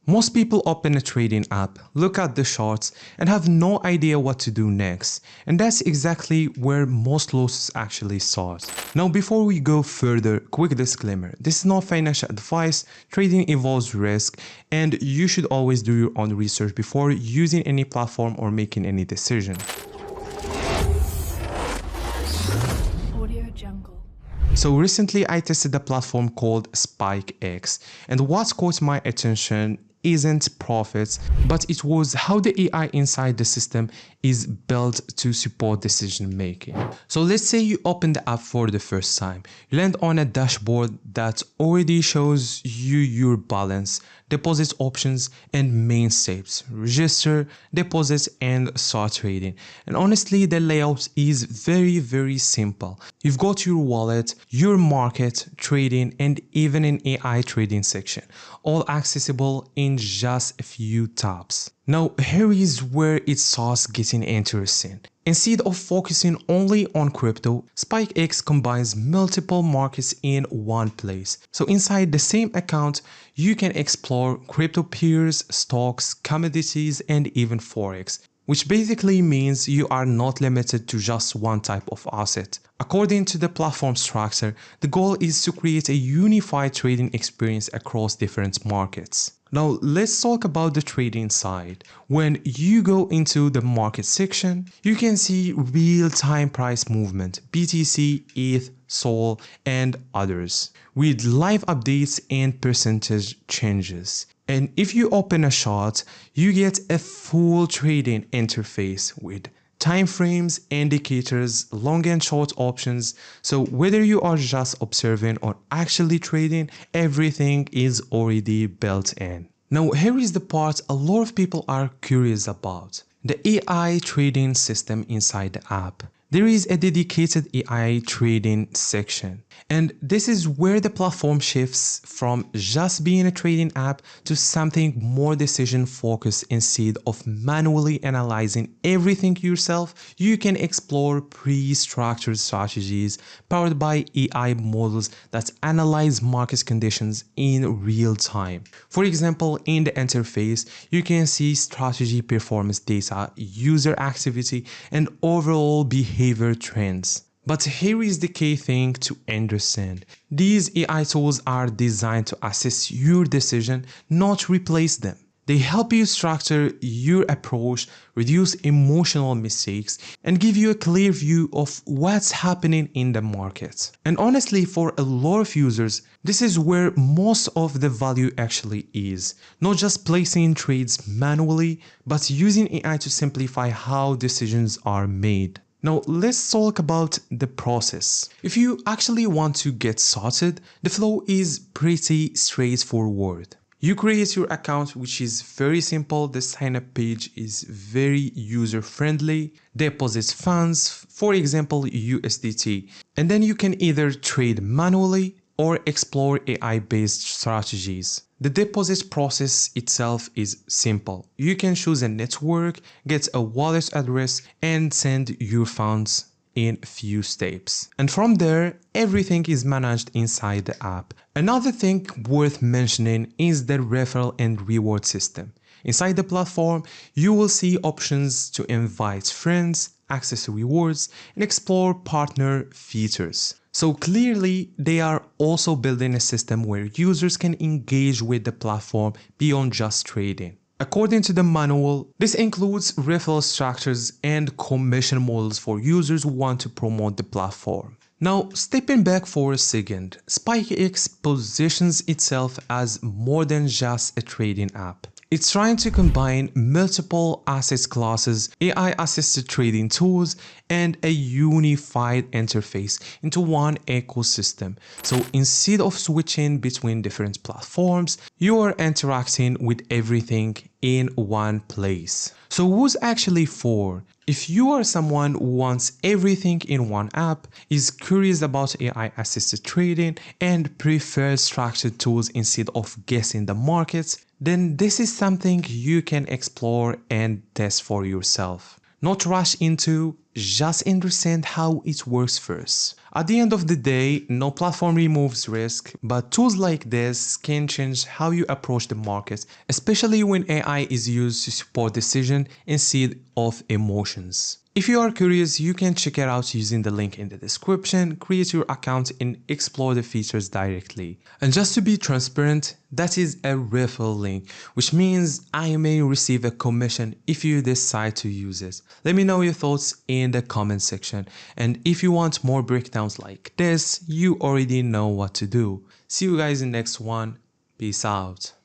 Most people open a trading app, look at the charts, and have no idea what to do next. And that's exactly where most losses actually start. Now, before we go further, quick disclaimer. This is not financial advice, trading involves risk, and you should always do your own research before using any platform or making any decision. So recently I tested a platform called SpikeX, and what caught my attention isn't profits, but it was how the AI inside the system is built to support decision making. So let's say you open the app for the first time. You land on a dashboard that already shows you your balance, deposit options, and main steps: register, deposit, and start trading. And honestly, the layout is very simple. You've got your wallet, your market, trading, and even an AI trading section, all accessible in just a few taps. Now, here is where it starts getting interesting. Instead of focusing only on crypto, SpikeX combines multiple markets in one place. So inside the same account, you can explore crypto peers, stocks, commodities, and even Forex, which basically means you are not limited to just one type of asset. According to the platform structure, the goal is to create a unified trading experience across different markets. Now let's talk about the trading side. When you go into the market section, you can see real-time price movement, BTC, ETH, SOL, and others, with live updates and percentage changes. And if you open a chart, you get a full trading interface with timeframes, indicators, long and short options. So whether you are just observing or actually trading, everything is already built in. Now here is the part a lot of people are curious about: the AI trading system inside the app. There is a dedicated AI trading section, and this is where the platform shifts from just being a trading app to something more decision focused. Instead of manually analyzing everything yourself, you can explore pre-structured strategies powered by AI models that analyze market conditions in real time. For example, in the interface, you can see strategy performance data, user activity, and overall behavior trends. But here is the key thing to understand. These AI tools are designed to assist your decision, not replace them. They help you structure your approach, reduce emotional mistakes, and give you a clear view of what's happening in the market. And honestly, for a lot of users, this is where most of the value actually is. Not just placing trades manually, but using AI to simplify how decisions are made. Now let's talk about the process. If you actually want to get started, the flow is pretty straightforward. You create your account, which is very simple. The sign up page is very user friendly. Deposit funds, for example USDT, and then you can either trade manually or explore AI-based strategies. The deposit process itself is simple. You can choose a network, get a wallet address, and send your funds in few steps. And from there, everything is managed inside the app. Another thing worth mentioning is the referral and reward system. Inside the platform, you will see options to invite friends, access rewards, and explore partner features. So clearly, they are also building a system where users can engage with the platform beyond just trading. According to the manual, this includes referral structures and commission models for users who want to promote the platform. Now, stepping back for a second, SpikeX positions itself as more than just a trading app. It's trying to combine multiple asset classes, AI-assisted trading tools, and a unified interface into one ecosystem. So instead of switching between different platforms, you are interacting with everything in one place. So who's actually for? If you are someone who wants everything in one app, is curious about AI-assisted trading, and prefers structured tools instead of guessing the markets, then this is something you can explore and test for yourself. Not rush into, just understand how it works first. At the end of the day, no platform removes risk, but tools like this can change how you approach the market, especially when AI is used to support decision instead of emotions. If you are curious, you can check it out using the link in the description, create your account and explore the features directly. And just to be transparent, that is a referral link, which means I may receive a commission if you decide to use it. Let me know your thoughts in the comment section. And if you want more breakdowns like this, you already know what to do. See you guys in the next one. Peace out.